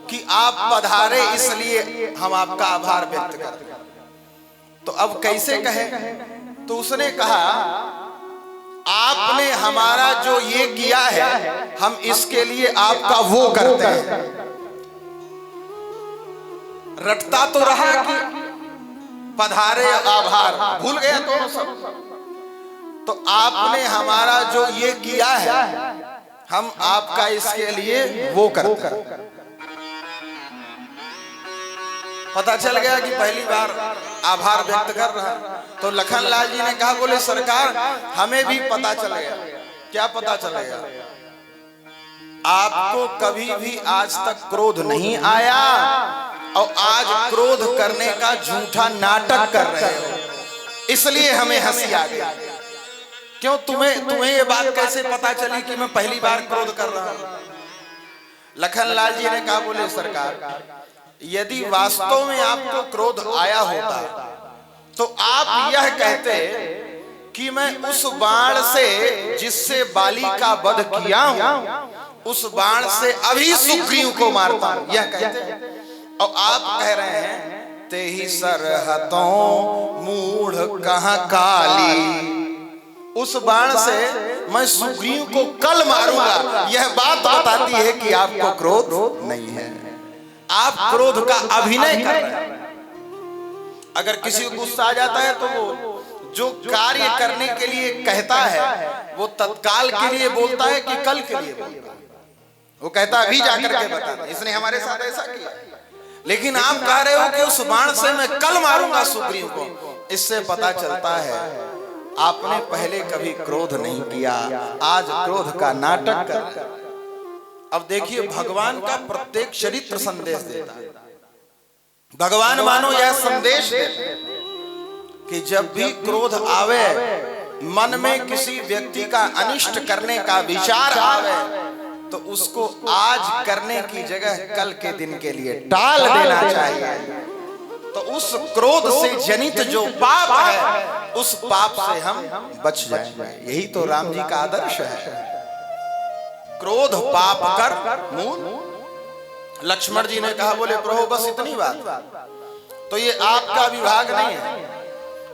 कि आप पधारे इसलिए हम आपका आभार व्यक्त करते हैं। तो अब कैसे कहे? तो उसने कहा आपने हमारा जो ये किया है हम इसके लिए आपका वो करते हैं। रटता तो रहा कि पधारे आभार, भूल गया तो सब। तो आपने हमारा जो ये किया है हम आपका इसके लिए वो करते हैं। पता चल गया कि पहली बार आभार व्यक्त कर रहा। तो लखनलाल जी ने कहा बोले सरकार हमें भी पता चल गया। क्या पता चल गया? आपको कभी भी आज तक क्रोध नहीं आया और आज क्रोध करने का झूठा नाटक कर रहे हो, इसलिए हमें हंसी आ गई। क्यों तुम्हें ये बात कैसे पता चली कि मैं पहली बार क्रोध कर रहा हूं? लखनलाल जी ने कहा बोले सरकार यदि वास्तव में आपको क्रोध आया होता तो आप यह कहते कि मैं उस बाण से जिससे बाली का वध किया हूं उस बाण से अभी सुग्रीव को मारता हूं, यह कहते। और आप कह रहे हैं ते ही सरहतों मूढ़ कहां काली, उस बाण से मैं सुग्रीव को कल मारूंगा। यह बात बताती है कि आपको क्रोध नहीं है, आप क्रोध का अभिनय कर रहे हैं। अगर किसी को गुस्सा आ जाता है तो वो जो कार्य करने के लिए कहता है वो तत्काल के लिए बोलता है कि कल के लिए बोलता है। वो कहता है अभी जाकर के बता, इसने हमारे साथ ऐसा किया। लेकिन आप कह रहे हो कि उस बाण से मैं कल मारूंगा सुग्रीव को। इससे पता चलता है आपने पहले कभी क्रोध नहीं किया, आज क्रोध का नाटक कर रहे हैं। अब देखिए भगवान का प्रत्येक चरित्र संदेश देता है। भगवान मानो यह संदेश देते कि जब भी क्रोध आवे, मन में किसी व्यक्ति का अनिष्ट करने का विचार आवे तो उसको आज करने की जगह कल के दिन के लिए टाल देना चाहिए। तो उस क्रोध से जनित जो पाप है उस पाप से हम बच जाएंगे। यही तो राम जी का आदर्श है, क्रोध पाप कर मूल। लक्ष्मण जी ने कहा बोले प्रभु बस इतनी बात, तो ये आपका विभाग नहीं है।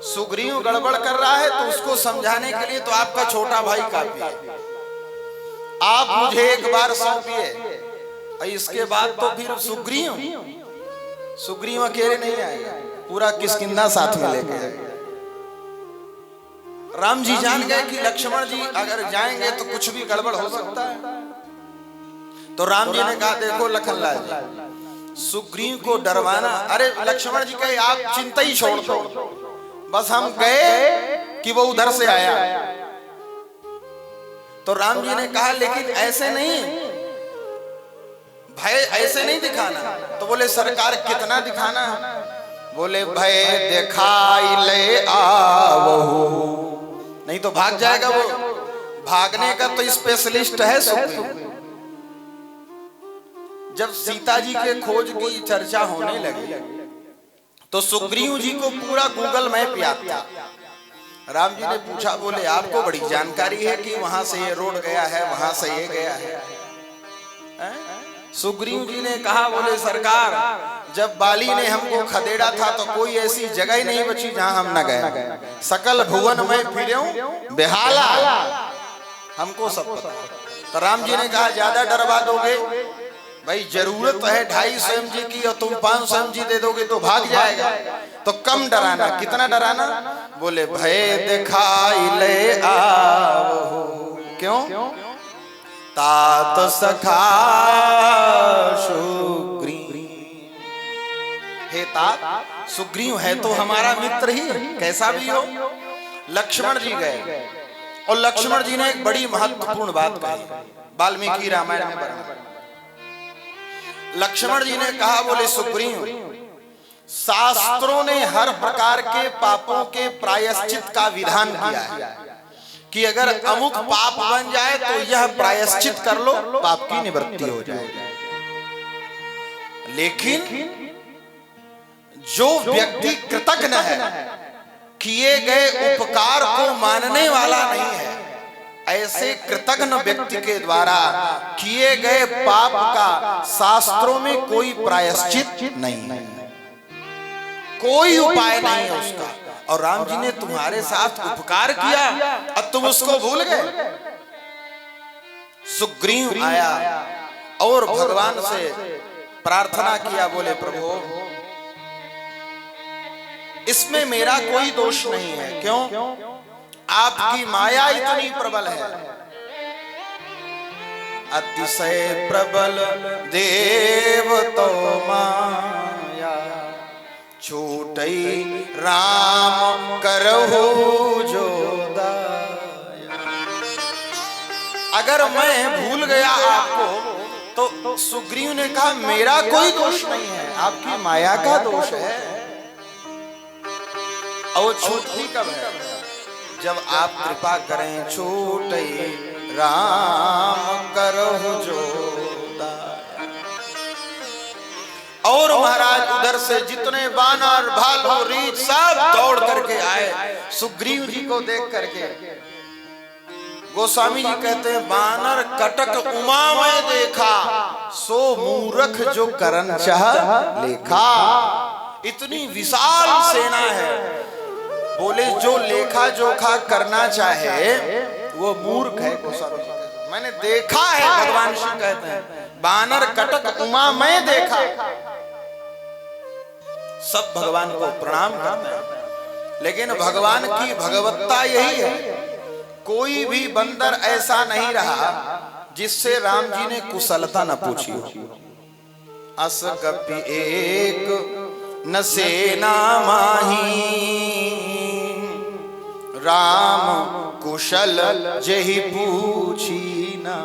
सुग्रीव गड़बड़ कर रहा है तो उसको समझाने के लिए तो आपका छोटा भाई काफी है। आप मुझे एक बार सौंपिए, इसके बाद तो फिर सुग्रीव अकेले नहीं आएगा, पूरा किष्किंधा साथ में लेके आएगा। राम जी जान गए कि लक्ष्मण जी अगर जाएंगे तो कुछ भी गड़बड़ हो सकता है। तो राम जी ने कहा देखो लखनलाल जी सुग्रीव को डरवाना, अरे लक्ष्मण जी कहे आप चिंता ही छोड़ दो, बस हम गए कि वो उधर से आया। तो राम जी ने कहा लेकिन ऐसे नहीं, भय ऐसे नहीं दिखाना। तो बोले सरकार कितना दिखाना? बोले भय दिखाई ले आवो, नहीं तो भाग जाएगा। वो भागने का तो स्पेशलिस्ट है सुग्रीव। जब सीता जी के खोज की चर्चा होने लगी तो सुग्रीव जी को पूरा गूगल मैप याद था। राम जी ने पूछा बोले आपको बड़ी जानकारी है कि वहां से ये रोड गया है, वहां से ये गया है? सुग्रीव जी ने कहा बोले सरकार जब बाली ने हमको खदेड़ा था तो कोई ऐसी जगह ही नहीं बची जहां हम न गए। सकल भुवन में फिरूं बेहाला, हमको सब पता। तो राम जी ने कहा ज्यादा डरवा दोगे भाई, जरूरत है 250 mg की और तुम 500 mg दे दोगे तो भाग जाएगा, तो कम डराना। कितना डराना? बोले भय दिखाई ले आवो, क्यों? तात सखा सुग्रीव, हे तात सुग्रीव है तो हमारा मित्र ही, कैसा भी हो। लक्ष्मण जी गए और लक्ष्मण जी ने एक बड़ी महत्वपूर्ण बात कही, वाल्मीकि रामायण में वर्णन। लक्ष्मण जी ने कहा बोले सुग्रीव शास्त्रों ने हर प्रकार के पापों के प्रायश्चित का विधान किया है कि अगर अमुक पाप बन जाए तो यह प्रायश्चित कर लो, पाप की निवृत्ति हो जाएगी। लेकिन जो व्यक्ति कृतज्ञ है, किए गए उपकार को मानने वाला नहीं है, ऐसे कृतघ्न व्यक्ति के द्वारा किए गए पाप का शास्त्रों में कोई प्रायश्चित नहीं है, कोई उपाय नहीं है उसका। और राम जी ने तुम्हारे साथ उपकार किया, अब तुम उसको भूल गए। सुग्रीव आया और भगवान से प्रार्थना किया, बोले प्रभु इसमें मेरा कोई दोष नहीं है। क्यों? आपकी माया इतनी प्रबल है, अतिशय प्रबल देव तो माया, छूटई राम करहु जो दाया। अगर मैं भूल गया आपको तो सुग्रीव ने कहा मेरा कोई दोष नहीं है, आपकी माया का दोष है। और छूटती कब है? जब आप कृपा करें। छूटई राम करहु जो दाया। और महाराज उधर से जितने बानर भालू रीछ सब दौड़ करके आए सुग्रीव जी को देख करके। गोस्वामी जी कहते हैं बानर कटक उमा में देखा, सो मूर्ख जो करन चाह लेखा। इतनी विशाल सेना है, बोले जो लेखा जोखा करना चाहे वो मूर्ख है। गोस्वामी जी कहते हैं मैंने देखा है, भगवान श्री कहते हैं बानर कटक उमा में देखा। सब भगवान को प्रणाम करते हैं, लेकिन भगवान की भगवत्ता यही है, कोई भी बंदर ऐसा नहीं रहा जिससे राम जी ने कुशलता न पूछी हो। अस कपि एक न सेना माही, राम कुशल जेहि पूछी ना।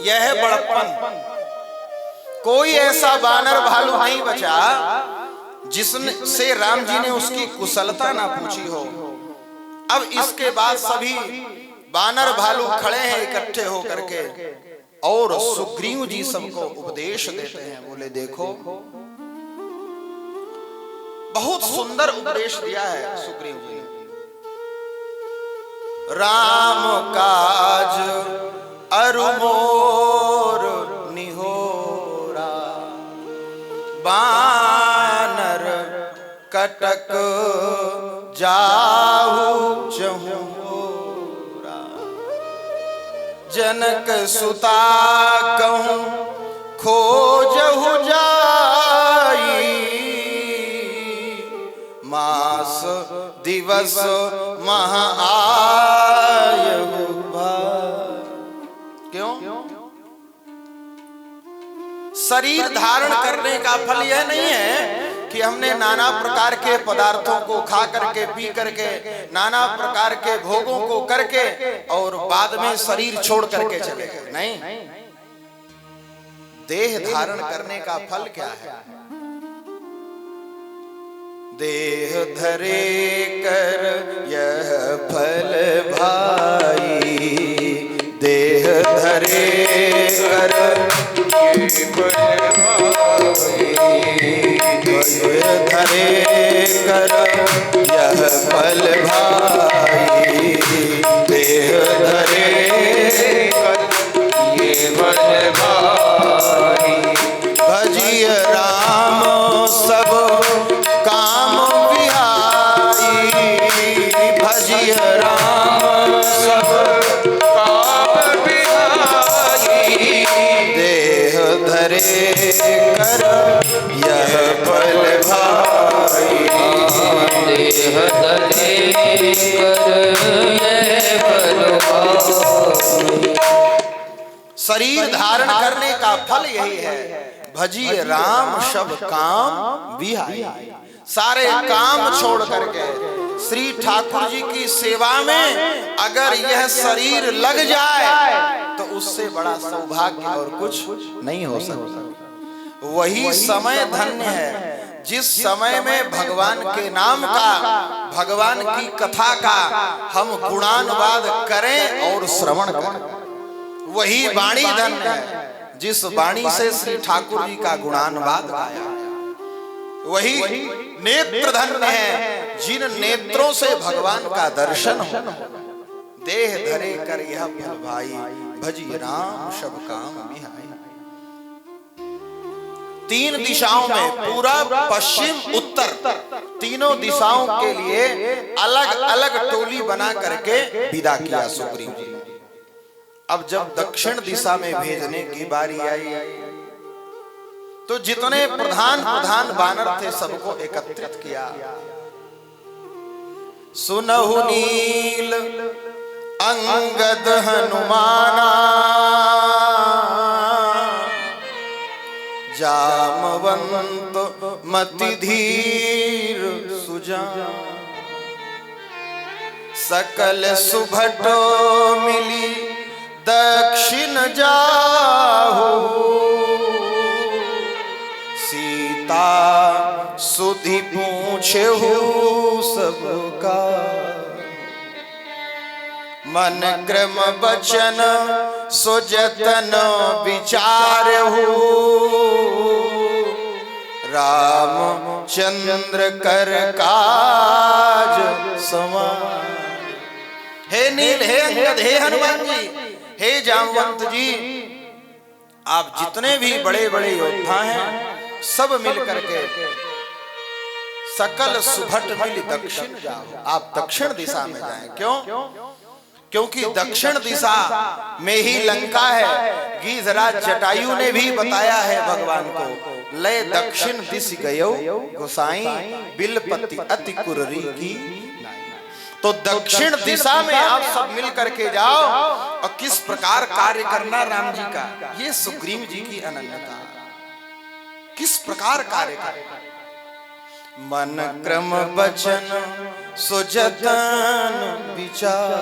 यह है बड़प्पन। कोई ऐसा बानर भालू नहीं बचा जिससे राम जी ने उसकी कुशलता ना पूछी हो। अब इसके बाद सभी बानर भालू खड़े हैं इकट्ठे होकर के, और सुग्रीव जी सबको उपदेश देते हैं। बोले देखो बहुत सुंदर उपदेश दिया है सुग्रीव जी ने। राम काज अरु मोर निहोरा, बानर कटक जाहु चहुरा। जनक सुता कहूं खोजहु जाई, मास दिवस महा आयहु भाई। क्यों? शरीर धारण करने का फल यह नहीं है कि हमने नाना प्रकार के पदार्थों को खा करके पी करके नाना प्रकार के भोगों को करके और बाद में शरीर छोड़ करके चले गए। नहीं, देह धारण करने का फल क्या है? देह धरे कर यह फल भाई, देह धरे कर ये फल भाई, धरे कर यह फल भाई, देह धरे कर ये फल भाई। भजिय राम सब काम विहाई, भजिय राम सब काम विहाई, देह धरे कर यह फल भाई, देह धरे कर यह फल भाई। शरीर धारण करने का फल यही है, भजिए राम सब काम विहाई। सारे काम छोड़ करके श्री ठाकुर जी की सेवा में अगर यह शरीर लग जाए तो उससे बड़ा सौभाग्य और कुछ नहीं हो सकता। वही समय धन्य है जिस समय में भगवान के नाम का, भगवान की कथा का हम गुणानुवाद करें और श्रवण करें। वही वाणी धन्य है जिस वाणी से श्री ठाकुर जी का गुणानुवाद गाया। वही नेत्र धन्य है जिन नेत्रों से भगवान का दर्शन हो। देह धरे कर यह फल भाई, भजी राम सब काम बिहाई। तीन दिशाओं में, पूरब पश्चिम उत्तर, तीनों दिशाओं के लिए अलग अलग टोली बना करके विदा किया सुग्रीव जी। अब जब दक्षिण दिशा में भेजने की बारी आई तो जितने प्रधान प्रधान वानर थे सबको एकत्रित किया। सुनहु नील अंगद हनुमाना, जामवंत मति धीर सुजान, सकल सुभटो मिली दक्षिण जाहु, सीता सुधि पूछेहु सबका, मन क्रम बचन सो जतन विचारहु, राम चंद्र कर काज समान। हे नील, हे अंगद, हे हनुमान जी, हे जामवंत जी, आप जितने भी बड़े बड़े योद्धा हैं सब मिल करके सकल सुभट मिल दक्षिण जाओ। आप दक्षिण दिशा में जाएं। क्यों? क्योंकि दक्षिण दिशा में ही लंका है। गीधराज जटायु ने भी बताया है भगवान को, लय दक्षिण दिश गयो गोसाई, बिलपति अति कुररी की। तो दक्षिण दिशा में आप सब मिल करके जाओ और किस प्रकार कार्य करना राम जी का, ये सुग्रीव जी की अनन्यता। किस प्रकार कार्य करेगा? मन क्रम वचन सो जतन विचार।